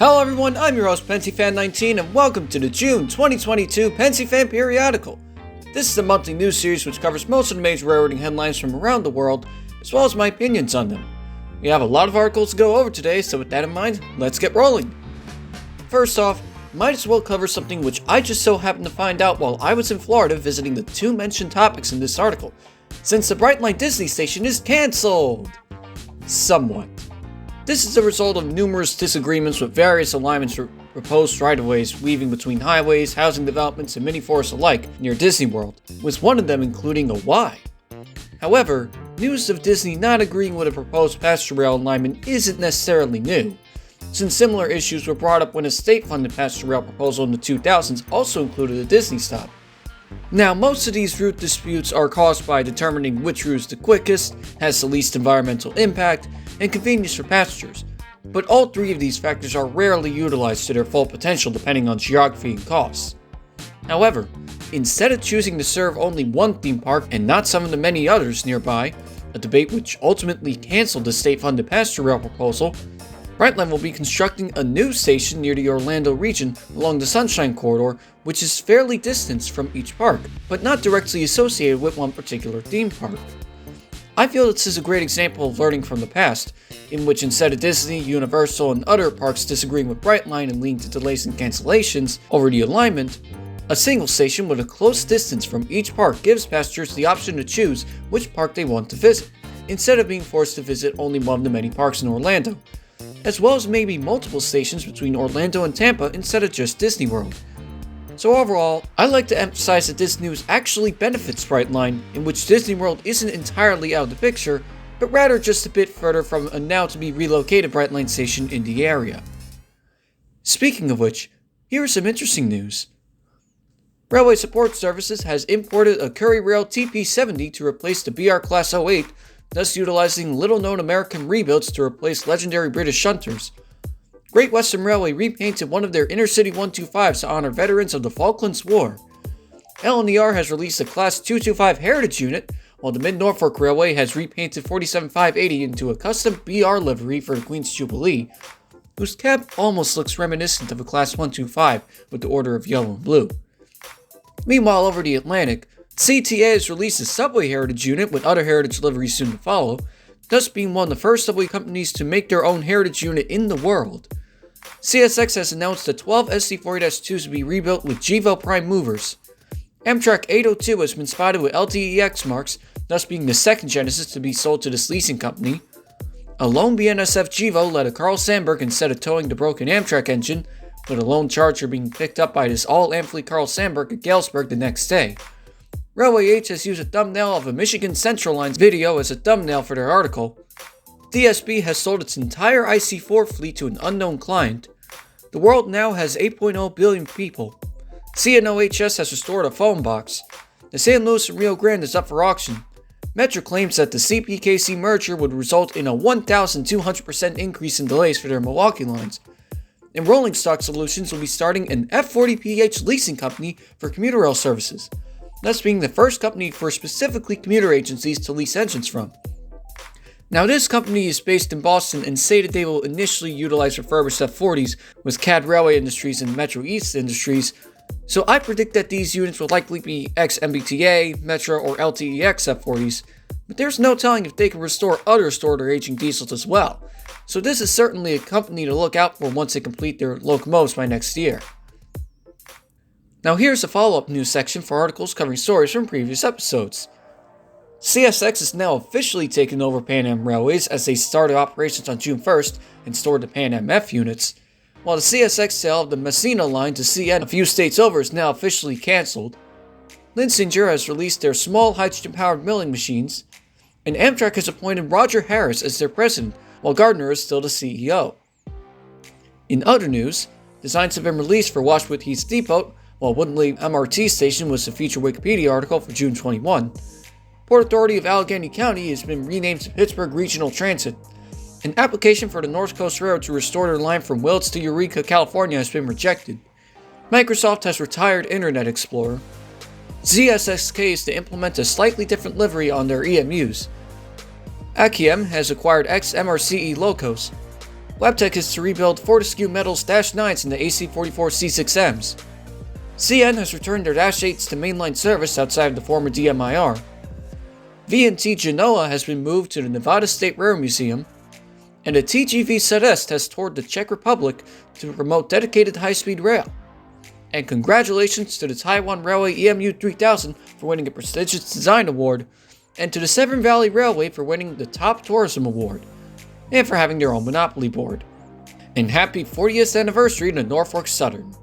Hello everyone, I'm your host Pensyfan19 and welcome to the June 2022 Pensyfan Periodical. This is a monthly news series which covers most of the major railroading headlines from around the world, as well as my opinions on them. We have a lot of articles to go over today, so with that in mind, let's get rolling. First off, might as well cover something which I just so happened to find out while I was in Florida visiting the two mentioned topics in this article, since the Brightline Disney station is cancelled. Somewhat. This is a result of numerous disagreements with various alignments for proposed right-of-ways weaving between highways, housing developments, and mini-forests alike near Disney World, with one of them including a Y. However, news of Disney not agreeing with a proposed passenger rail alignment isn't necessarily new, since similar issues were brought up when a state-funded passenger rail proposal in the 2000s also included a Disney stop. Now, most of these route disputes are caused by determining which route is the quickest, has the least environmental impact, and convenience for passengers, but all three of these factors are rarely utilized to their full potential depending on geography and costs. However, instead of choosing to serve only one theme park and not some of the many others nearby, a debate which ultimately cancelled the state-funded passenger rail proposal, Brightline will be constructing a new station near the Orlando region along the Sunshine Corridor, which is fairly distanced from each park, but not directly associated with one particular theme park. I feel this is a great example of learning from the past, in which instead of Disney, Universal, and other parks disagreeing with Brightline and leading to delays and cancellations over the alignment, a single station with a close distance from each park gives passengers the option to choose which park they want to visit, instead of being forced to visit only one of the many parks in Orlando, as well as maybe multiple stations between Orlando and Tampa instead of just Disney World. So overall, I like to emphasize that this news actually benefits Brightline, in which Disney World isn't entirely out of the picture, but rather just a bit further from a now-to-be relocated Brightline station in the area. Speaking of which, here is some interesting news. Railway Support Services has imported a Curry Rail TP70 to replace the BR Class 08, thus utilizing little-known American rebuilds to replace legendary British shunters. Great Western Railway repainted one of their Intercity 125s to honor veterans of the Falklands War. LNER has released a Class 225 Heritage unit, while the Mid-Norfolk Railway has repainted 47580 into a custom BR livery for the Queen's Jubilee, whose cab almost looks reminiscent of a Class 125 with the order of yellow and blue. Meanwhile, over the Atlantic, CTA has released a Subway Heritage unit with other Heritage liveries soon to follow, thus being one of the first subway companies to make their own Heritage unit in the world. CSX has announced that 12 SC40-2s will be rebuilt with GEVO Prime movers. Amtrak 802 has been spotted with LTEX marks, thus being the second Genesis to be sold to this leasing company. A lone BNSF GEVO led a Carl Sandburg instead of towing the broken Amtrak engine, with a lone Charger being picked up by this all-Amfleet Carl Sandburg at Galesburg the next day. Railway H has used a thumbnail of a Michigan Central Line's video as a thumbnail for their article. DSB has sold its entire IC4 fleet to an unknown client. The world now has 8.0 billion people. CNOHS has restored a phone box. The San Luis and Rio Grande is up for auction. Metro claims that the CPKC merger would result in a 1,200% increase in delays for their Milwaukee lines. And Rolling Stock Solutions will be starting an F40PH leasing company for commuter rail services, thus being the first company for specifically commuter agencies to lease engines from. Now, this company is based in Boston and say that they will initially utilize refurbished F40s with CAD Railway Industries and Metro East Industries, so I predict that these units will likely be ex-MBTA, Metro, or LTEX F40s, but there's no telling if they can restore other stored or aging diesels as well, so this is certainly a company to look out for once they complete their locomotives by next year. Now here's a follow-up news section for articles covering stories from previous episodes. CSX is now officially taking over Pan Am Railways as they started operations on June 1st and stored the Pan Am F units, while the CSX sale of the Messina line to CN a few states over is now officially cancelled. Linsinger has released their small hydrogen-powered milling machines, and Amtrak has appointed Roger Harris as their president, while Gardner is still the CEO. In other news, designs have been released for Washwood Heath Depot, while Woodley MRT Station was the featured Wikipedia article for June 21. Port Authority of Allegheny County has been renamed to Pittsburgh Regional Transit. An application for the North Coast Railroad to restore their line from Willits to Eureka, California has been rejected. Microsoft has retired Internet Explorer. ZSXK is to implement a slightly different livery on their EMUs. Akiem has acquired ex-MRCE locos. Wabtec is to rebuild Fortescue Metals Dash 9s into AC-44 C6Ms. CN has returned their Dash 8s to mainline service outside of the former DMIR. V&T Genoa has been moved to the Nevada State Railroad Museum, and the TGV Celeste has toured the Czech Republic to promote dedicated high-speed rail. And congratulations to the Taiwan Railway EMU 3000 for winning a prestigious design award, and to the Severn Valley Railway for winning the Top Tourism Award, and for having their own monopoly board. And happy 40th anniversary to Norfolk Southern.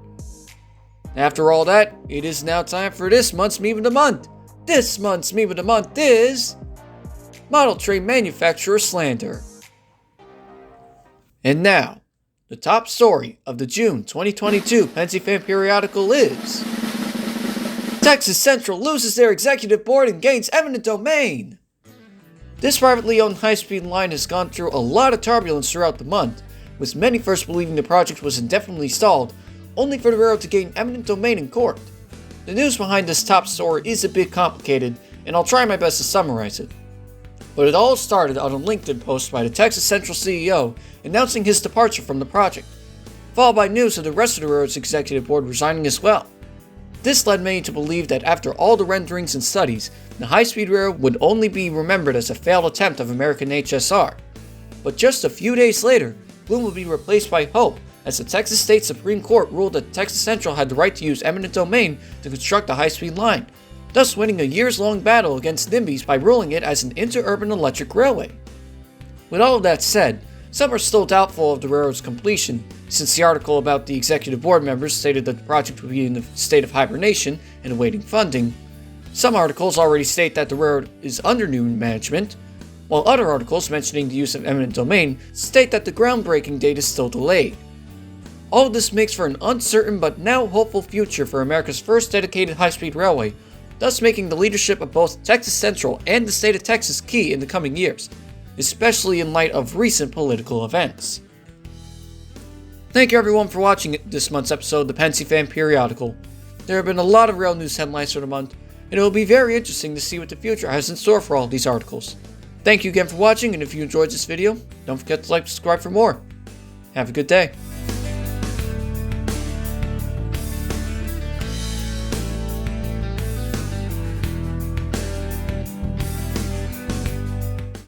After all that, it is now time for this month's Meme of the Month. This month's Meme of the Month is Model Train Manufacturer Slander. And now, the top story of the June 2022 Pensyfan Periodical is Texas Central loses their executive board and gains eminent domain. This privately owned high-speed line has gone through a lot of turbulence throughout the month, with many first believing the project was indefinitely stalled, only for the railroad to gain eminent domain in court. The news behind this top story is a bit complicated, and I'll try my best to summarize it. But it all started on a LinkedIn post by the Texas Central CEO announcing his departure from the project, followed by news of the rest of the railroad's executive board resigning as well. This led many to believe that after all the renderings and studies, the high-speed railroad would only be remembered as a failed attempt of American HSR. But just a few days later, gloom would be replaced by hope, as the Texas State Supreme Court ruled that Texas Central had the right to use eminent domain to construct a high-speed line, thus winning a years-long battle against NIMBYs by ruling it as an interurban electric railway. With all of that said, some are still doubtful of the railroad's completion, since the article about the executive board members stated that the project would be in a state of hibernation and awaiting funding. Some articles already state that the railroad is under new management, while other articles mentioning the use of eminent domain state that the groundbreaking date is still delayed. All of this makes for an uncertain but now hopeful future for America's first dedicated high-speed railway, thus making the leadership of both Texas Central and the state of Texas key in the coming years, especially in light of recent political events. Thank you everyone for watching this month's episode of the Pensyfan Periodical. There have been a lot of rail news headlines for the month, and it will be very interesting to see what the future has in store for all of these articles. Thank you again for watching, and if you enjoyed this video, don't forget to like and subscribe for more. Have a good day.